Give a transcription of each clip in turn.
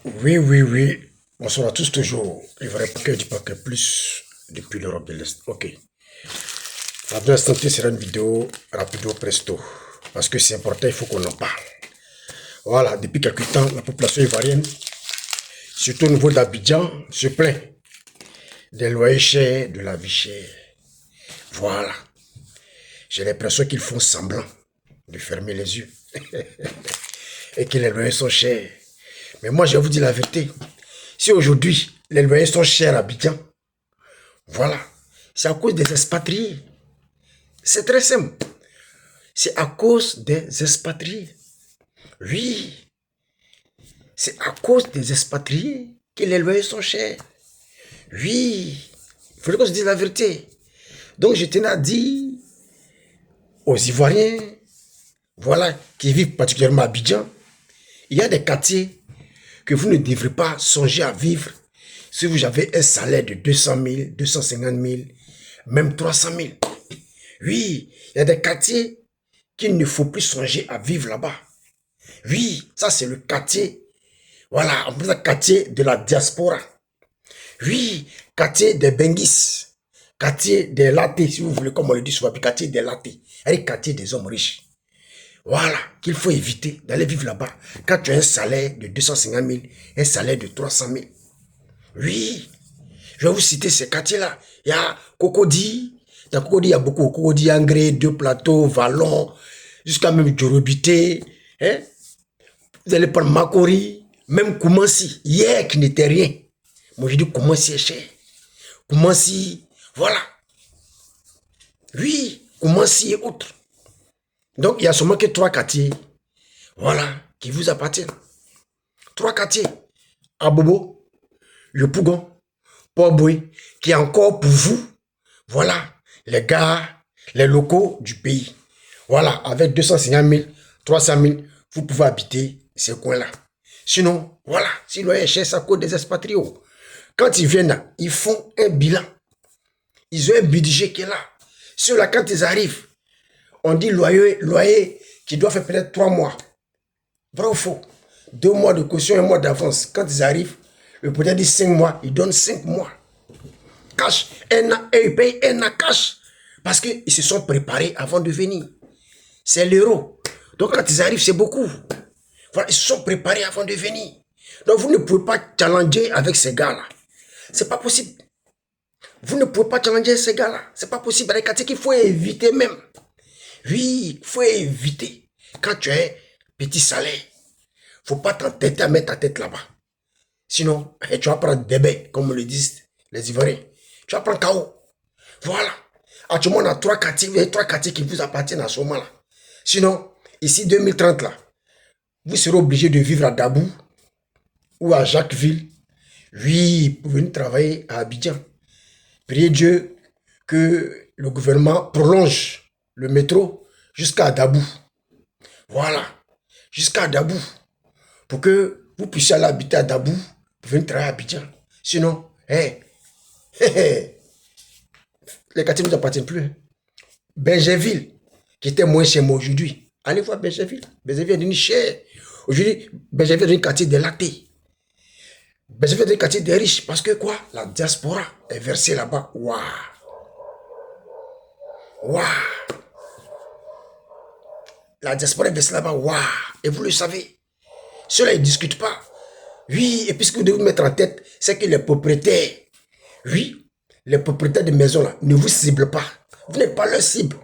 Oui, oui, oui. Bonsoir à tous, toujours. Le vrai paquet du paquet plus depuis l'Europe de l'Est. Ok. La dernière santé sera une vidéo rapido presto. Parce que c'est important, il faut qu'on en parle. Voilà, depuis quelque temps, la population ivoirienne, surtout au niveau d'Abidjan, se plaint des loyers chers, de la vie chère. Voilà. J'ai l'impression qu'ils font semblant de fermer les yeux et que les loyers sont chers. Mais moi, je vais vous dire la vérité. Si aujourd'hui, les loyers sont chers à Abidjan, voilà, c'est à cause des expatriés. C'est très simple. C'est à cause des expatriés. Oui, c'est à cause des expatriés que les loyers sont chers. Oui, il faudrait qu'on se dise la vérité. Donc je tenais à dire aux Ivoiriens, voilà, qui vivent particulièrement à Abidjan, il y a des quartiers que vous ne devrez pas songer à vivre si vous avez un salaire de 200 000, 250 000, même 300 000. Oui, il y a des quartiers qu'il ne faut plus songer à vivre là-bas. Oui, ça c'est le quartier, voilà, on peut dire quartier de la diaspora. Oui, quartier des Benguis, quartier des Latés, si vous voulez, comme on le dit souvent, quartier des Latés, c'est quartier des hommes riches. Voilà, qu'il faut éviter d'aller vivre là-bas. Quand tu as un salaire de 250 000, un salaire de 300 000. Oui, je vais vous citer ces quartiers-là. Il y a Cocody, dans Cocody, il y a beaucoup. Cocody, Angré, Deux Plateaux, Vallon, jusqu'à même Djorobité. Hein? Vous allez prendre Makori, même Koumansi, hier qui n'était rien. Moi je dis Koumansi est cher. Koumansi, voilà. Oui, Koumansi et autres. Donc il y a seulement que trois quartiers, voilà, qui vous appartiennent. Trois quartiers. Abobo, le Pougon, Port-Boué, qui est encore pour vous, voilà, les gars, les locaux du pays. Voilà, avec 250 000, 300 000, vous pouvez habiter ces coins-là. Sinon, voilà, si le loyer est cher, ça coûte des expatriés. Quand ils viennent là, ils font un bilan. Ils ont un budget qui est là. Ceux-là, quand ils arrivent, on dit loyer qui doit faire peut-être 3 mois. Vrai ou faux? 2 mois de caution, 1 mois d'avance. Quand ils arrivent, le peut-être dit 5 mois, ils donnent 5 mois. Cash, et ils payent un cash. Parce qu'ils se sont préparés avant de venir. C'est l'euro. Donc quand ils arrivent, c'est beaucoup. Voilà, ils se sont préparés avant de venir. Donc vous ne pouvez pas challenger avec ces gars-là. C'est pas possible. Vous ne pouvez pas challenger ces gars-là. C'est pas possible. Avec quartiers qu'il faut éviter même. Oui, il faut éviter. Quand tu as un petit salaire, faut pas t'entêter à mettre ta tête là-bas. Sinon, tu vas prendre des baies, comme le disent les Ivoiriens. Tu vas prendre KO. Voilà. Actuellement, on a trois quartiers qui vous appartiennent à ce moment-là. Sinon, ici, 2030, là, vous serez obligé de vivre à Dabou ou à Jacquesville. Oui, pour venir travailler à Abidjan. Priez Dieu que le gouvernement prolonge le métro jusqu'à Dabou. Voilà. Jusqu'à Dabou. Pour que vous puissiez aller habiter à Dabou pour venir travailler à Abidjan. Sinon, les quartiers ne nous appartiennent plus. Bergerville, qui était moins chez moi aujourd'hui. Allez voir Bergerville. Bergerville est devenu cher. Aujourd'hui, Bergerville est devenu quartier des latés. Bergerville est devenu quartier des riches. Parce que quoi? La diaspora est versée là-bas. Waouh! Waouh! La diaspora est versée là-bas. Waouh! Et vous le savez. Ceux-là, ils ne discutent pas. Oui, et puis ce que vous devez vous mettre en tête, c'est que les propriétaires, oui, les propriétaires de maisons là, ne vous ciblent pas. Vous n'êtes pas leur cible.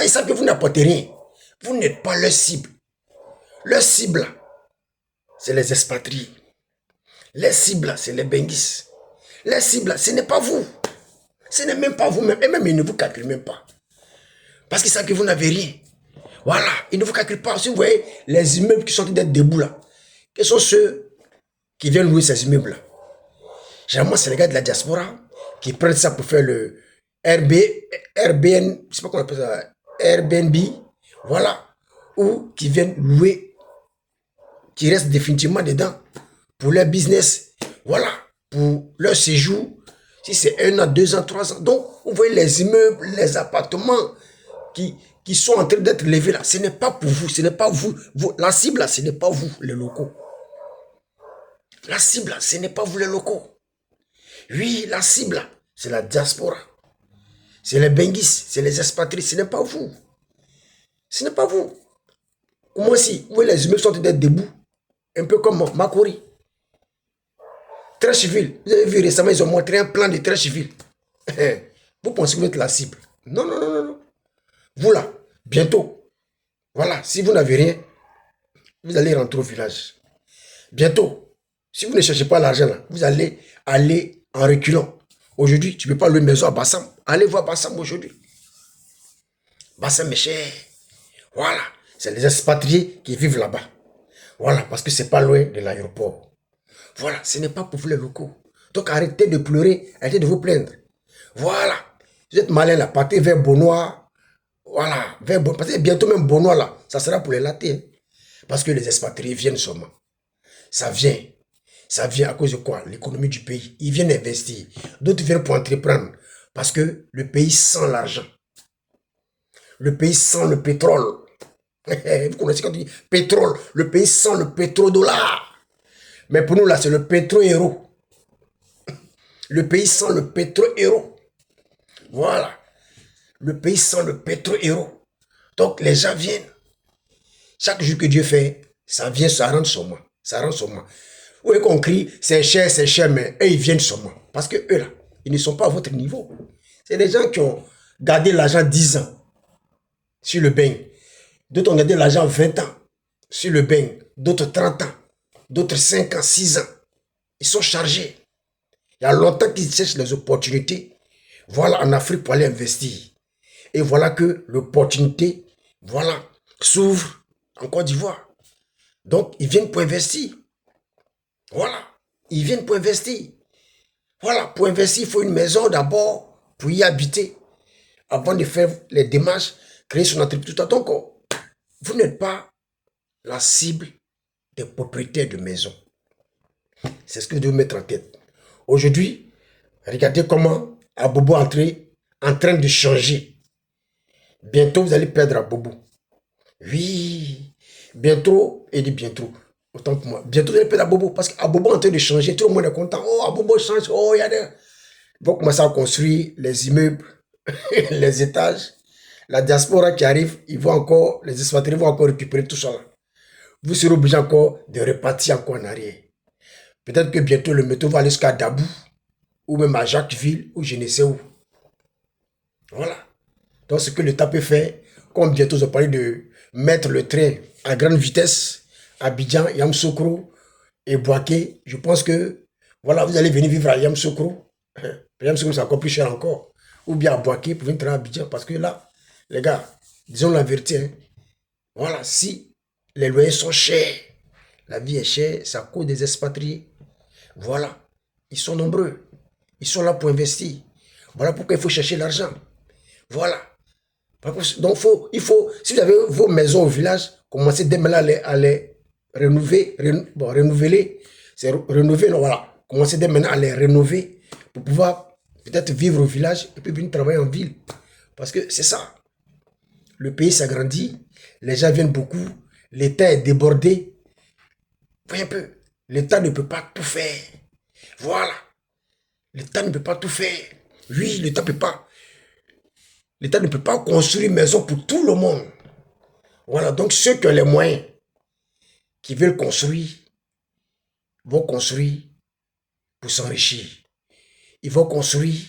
Ils savent que vous n'apportez rien. Vous n'êtes pas leur cible. Leur cible, c'est les expatriés. Les cibles, c'est les benguis. Les cibles, ce n'est pas vous. Ce n'est même pas vous-même. Et même, ils ne vous calculent même pas. Parce qu'ils savent que vous n'avez rien. Voilà, ils ne vous calculent pas. Si vous voyez les immeubles qui sont d'être debout là, quels sont ceux qui viennent louer ces immeubles là? Généralement, c'est les gars de la diaspora qui prennent ça pour faire le Airbnb, je sais pas comment on appelle ça, Airbnb, voilà, ou qui viennent louer, qui restent définitivement dedans pour leur business, voilà, pour leur séjour, si c'est 1 an, 2 ans, 3 ans. Donc, vous voyez les immeubles, les appartements qui sont en train d'être levés là, ce n'est pas pour vous, ce n'est pas vous, la cible là, ce n'est pas vous, les locaux. La cible, ce n'est pas vous les locaux. Oui, la cible, c'est la diaspora. C'est les Benguis, c'est les expatriés, ce n'est pas vous. Ce n'est pas vous. Moi aussi, vous les immeubles sont d'être debout. Un peu comme Makori. Très civil. Vous avez vu récemment, ils ont montré un plan de très civil. Vous pensez que vous êtes la cible? Non, non, non, non, non. Vous là, bientôt. Voilà, si vous n'avez rien, vous allez rentrer au village. Bientôt, si vous ne cherchez pas l'argent là, vous allez aller en reculant. Aujourd'hui, tu ne peux pas louer une maison à Bassam. Allez voir Bassam aujourd'hui. Bassam est cher. Voilà, c'est les expatriés qui vivent là-bas. Voilà, parce que c'est pas loin de l'aéroport. Voilà, ce n'est pas pour vous les locaux. Donc arrêtez de pleurer, arrêtez de vous plaindre. Voilà, vous êtes malin là, partez vers Bonois. Voilà, vers Bonois. Parce que bientôt même Bonois là, ça sera pour les latés. Parce que les expatriés viennent seulement. Ça vient. Ça vient à cause de quoi? L'économie du pays. Ils viennent investir. D'autres viennent pour entreprendre. Parce que le pays sent l'argent. Le pays sent le pétrole. Vous connaissez quand on dit pétrole. Le pays sent le pétrodollar. Mais pour nous là, c'est le pétro-héros. Le pays sent le pétro-héros. Voilà. Le pays sent le pétro-héros. Donc les gens viennent. Chaque jour que Dieu fait, ça vient, ça rentre sur moi. Ça rentre sur moi. Vous voyez qu'on crie, c'est cher, mais eux, ils viennent seulement. Parce que eux, là, ils ne sont pas à votre niveau. C'est des gens qui ont gardé l'argent 10 ans sur le bain. D'autres ont gardé l'argent 20 ans sur le bain. D'autres 30 ans. D'autres 5 ans, 6 ans. Ils sont chargés. Il y a longtemps qu'ils cherchent les opportunités. Voilà, en Afrique pour aller investir. Et voilà que l'opportunité, voilà, s'ouvre en Côte d'Ivoire. Donc, ils viennent pour investir. Voilà. Ils viennent pour investir. Voilà. Pour investir, il faut une maison d'abord pour y habiter. Avant de faire les démarches, créer son entreprise. Donc, vous n'êtes pas la cible des propriétaires de maisons. C'est ce que vous devez mettre en tête. Aujourd'hui, regardez comment Abobo est en train de changer. Bientôt, vous allez perdre Abobo. Oui. Bientôt, et dit bientôt. Autant pour moi. Bientôt, vous allez perdre Abobo. Parce qu'Abobo est en train de changer. Tout le monde est content. Oh, Abobo change. Oh, il y a des... Ils vont commencer à construire les immeubles, les étages. La diaspora qui arrive, ils vont encore, les expatriés vont encore récupérer tout ça là. Vous serez obligé encore de repartir encore en arrière. Peut-être que bientôt le métro va aller jusqu'à Dabou, ou même à Jacquesville, ou je ne sais où. Voilà. Donc ce que l'État peut faire, comme bientôt je parlais de mettre le train à grande vitesse, à Abidjan, Yamoussoukro et Bouaké, je pense que, voilà, vous allez venir vivre à Yamoussoukro. Yamoussoukro, c'est encore plus cher encore. Ou bien à Bouaké pour venir travailler à Abidjan, parce que là, les gars, disons la vérité, hein. Voilà, si les loyers sont chers, la vie est chère, c'est à cause des expatriés. Voilà, ils sont nombreux. Ils sont là pour investir. Voilà pourquoi il faut chercher l'argent. Voilà. Donc, il faut, si vous avez vos maisons au village, commencez dès maintenant à les renouveler. Renouveler, c'est renouveler, non, voilà. Commencez dès maintenant à les rénover pour pouvoir peut-être vivre au village et puis venir travailler en ville. Parce que c'est ça. Le pays s'agrandit, les gens viennent beaucoup, l'État est débordé. Voyez un peu, l'État ne peut pas tout faire. Voilà. L'État ne peut pas tout faire. Oui, l'État ne peut pas. L'État ne peut pas construire une maison pour tout le monde. Voilà, donc ceux qui ont les moyens, qui veulent construire, vont construire pour s'enrichir. Ils vont construire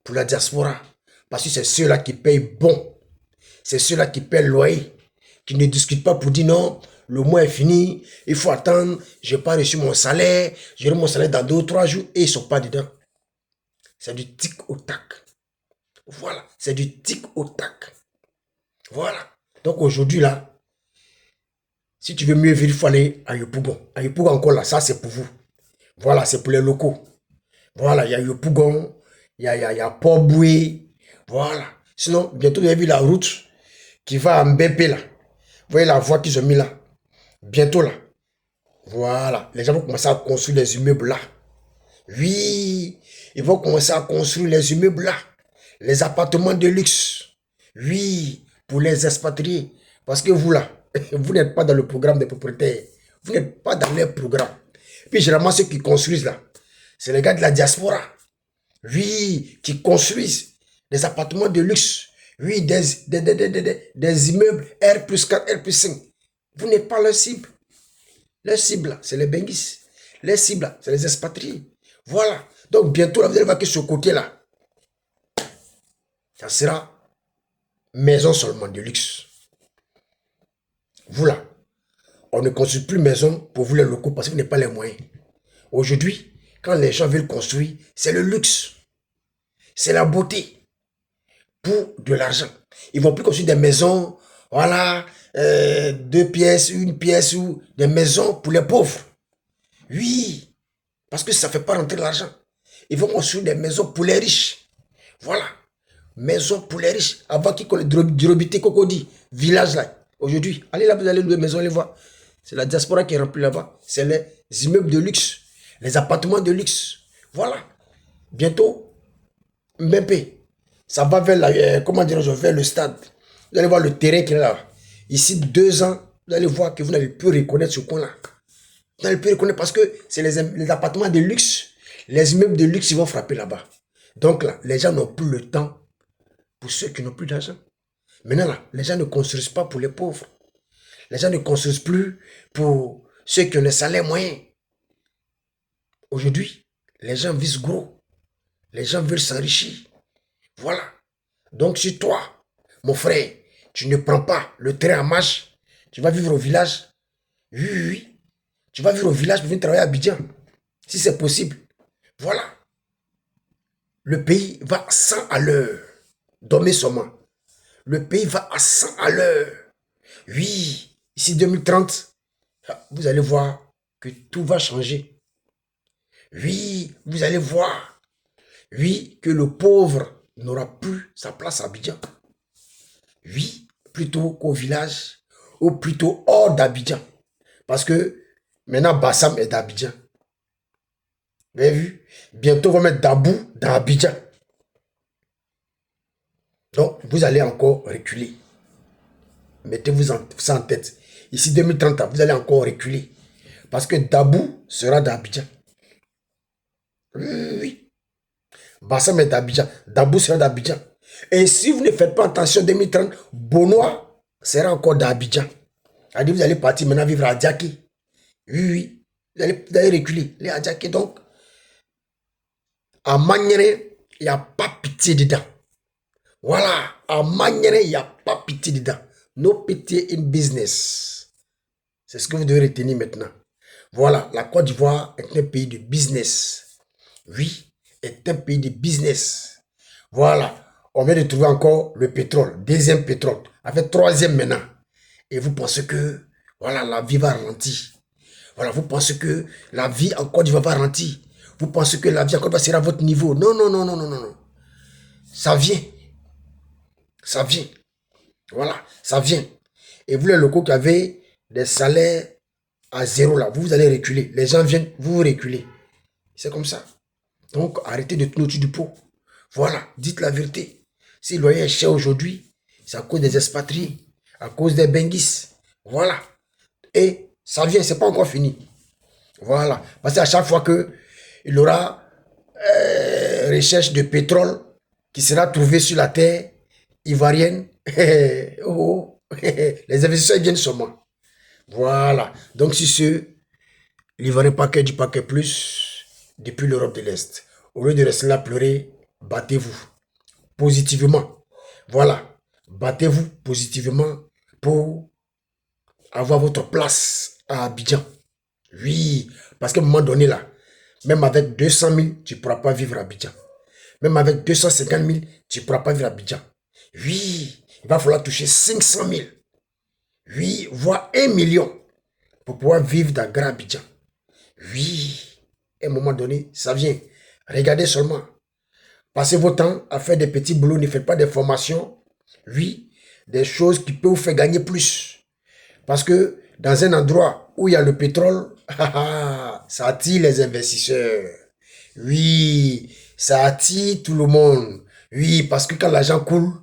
pour la diaspora. Parce que c'est ceux-là qui payent bon. C'est ceux-là qui paient le loyer, qui ne discutent pas pour dire non, le mois est fini, il faut attendre, je n'ai pas reçu mon salaire, j'aurai mon salaire dans 2 ou 3 jours, et ils ne sont pas dedans. C'est du tic au tac. Voilà, c'est du tic au tac. Voilà. Donc aujourd'hui là, si tu veux mieux vivre, il faut aller à Yopougon. À Yopougon encore là, ça c'est pour vous. Voilà, c'est pour les locaux. Voilà, il y a Yopougon, il y a Port-Boué. Voilà. Sinon, bientôt vous avez vu la route qui va à Mbépé là. Vous voyez la voie qu'ils ont mis là. Bientôt là. Voilà. Les gens vont commencer à construire les immeubles là. Oui. Ils vont commencer à construire les immeubles là. Les appartements de luxe. Oui. Pour les expatriés. Parce que vous là, vous n'êtes pas dans le programme des propriétaires. Vous n'êtes pas dans leur programme. Puis généralement, ceux qui construisent là, c'est les gars de la diaspora. Oui, qui construisent des appartements de luxe. Oui, des immeubles R plus 4, R plus 5. Vous n'êtes pas leur cible. Leur cible, c'est les benguis. Les cibles, c'est les expatriés. Voilà. Donc bientôt, là, vous allez voir que ce côté-là, ça sera maison seulement de luxe. Vous là, on ne construit plus maison pour vous les locaux parce que vous n'avez pas les moyens. Aujourd'hui, quand les gens veulent construire, c'est le luxe. C'est la beauté. Pour de l'argent. Ils ne vont plus construire des maisons, voilà, 2 pièces, 1 pièce ou des maisons pour les pauvres. Oui, parce que ça ne fait pas rentrer l'argent. Ils vont construire des maisons pour les riches. Voilà. Maisons pour les riches. Avant qu'ils connaissent Durobité Cocody, village là. Aujourd'hui, allez là, vous allez louer maison, allez voir. C'est la diaspora qui est remplie là-bas. C'est les immeubles de luxe. Les appartements de luxe. Voilà. Bientôt, Mbempe. Ça va vers, vers le stade. Vous allez voir le terrain qui est là. Ici, 2 ans, vous allez voir que vous n'allez plus reconnaître ce coin-là. Vous n'allez plus reconnaître parce que c'est les appartements de luxe. Les immeubles de luxe, ils vont frapper là-bas. Donc là, les gens n'ont plus le temps pour ceux qui n'ont plus d'argent. Maintenant là, les gens ne construisent pas pour les pauvres. Les gens ne construisent plus pour ceux qui ont les salaires moyens. Aujourd'hui, les gens visent gros. Les gens veulent s'enrichir. Voilà. Donc si toi, mon frère, tu ne prends pas le train en marche, tu vas vivre au village. Oui, oui, oui. Tu vas vivre au village pour venir travailler à Abidjan. Si c'est possible. Voilà. Le pays va à 100 à l'heure. Dormez seulement. Le pays va à 100 à l'heure. Oui. Ici 2030, vous allez voir que tout va changer. Oui, vous allez voir. Oui, que le pauvre n'aura plus sa place à Abidjan. Oui, plutôt qu'au village, ou plutôt hors d'Abidjan. Parce que maintenant, Bassam est d'Abidjan. Vous avez vu? Bientôt, on va mettre Dabou dans Abidjan. Donc, vous allez encore reculer. Mettez-vous ça en tête. Ici, 2030, vous allez encore reculer. Parce que Dabou sera d'Abidjan. Oui, oui. Bassam est d'Abidjan. Dabou sera d'Abidjan. Et si vous ne faites pas attention, 2030, Bonois sera encore d'Abidjan. C'est-à-dire, vous allez partir maintenant vivre à Diaké. Oui, oui. Vous allez reculer. Les à Diaké, donc. À Magnéré, il n'y a pas pitié dedans. Voilà. À Magnéré, il n'y a pas pitié dedans. No pitié in business. C'est ce que vous devez retenir maintenant. Voilà. La Côte d'Ivoire est un pays de business. Oui. Est un pays de business. Voilà. On vient de trouver encore le pétrole. Deuxième pétrole. Avec troisième maintenant. Et vous pensez que, voilà, la vie va ralentir. Voilà, vous pensez que la vie en Côte d'Ivoire va ralentir. Vous pensez que la vie en Côte d'Ivoire sera à votre niveau. Non, non, non, non, non, non, non. Ça vient. Ça vient. Voilà, ça vient. Et vous, les locaux qui avez des salaires à zéro là, vous allez reculer. Les gens viennent, vous reculez. C'est comme ça. Donc, arrêtez de tenir au-dessus du pot. Voilà, dites la vérité. Si le loyer est cher aujourd'hui, c'est à cause des expatriés, à cause des benguis. Voilà. Et ça vient, c'est pas encore fini. Voilà. Parce qu'à chaque fois qu'il y aura recherche de pétrole qui sera trouvé sur la terre ivoirienne, les investisseurs viennent sur moi. Voilà. Donc, si ce, l'Ivoirien paquet du paquet plus depuis l'Europe de l'Est. Au lieu de rester là pleurer, battez-vous positivement. Voilà. Battez-vous positivement pour avoir votre place à Abidjan. Oui. Parce qu'à un moment donné là, même avec 200 000, tu ne pourras pas vivre à Abidjan. Même avec 250 000, tu ne pourras pas vivre à Abidjan. Oui. Il va falloir toucher 500 000. Oui. Voire 1 million pour pouvoir vivre dans Grand Abidjan. Oui. À un moment donné, ça vient. Regardez seulement. Passez votre temps à faire des petits boulots, ne faites pas des formations. Oui, des choses qui peuvent vous faire gagner plus. Parce que dans un endroit où il y a le pétrole, ça attire les investisseurs. Oui, ça attire tout le monde. Oui, parce que quand l'argent coule,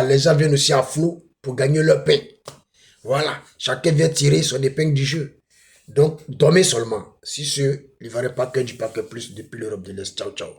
les gens viennent aussi à flot pour gagner leur pain. Voilà, chacun vient tirer son épingle du jeu. Donc, dormez seulement. Si ce livret package plus depuis l'Europe de l'Est. Ciao, ciao.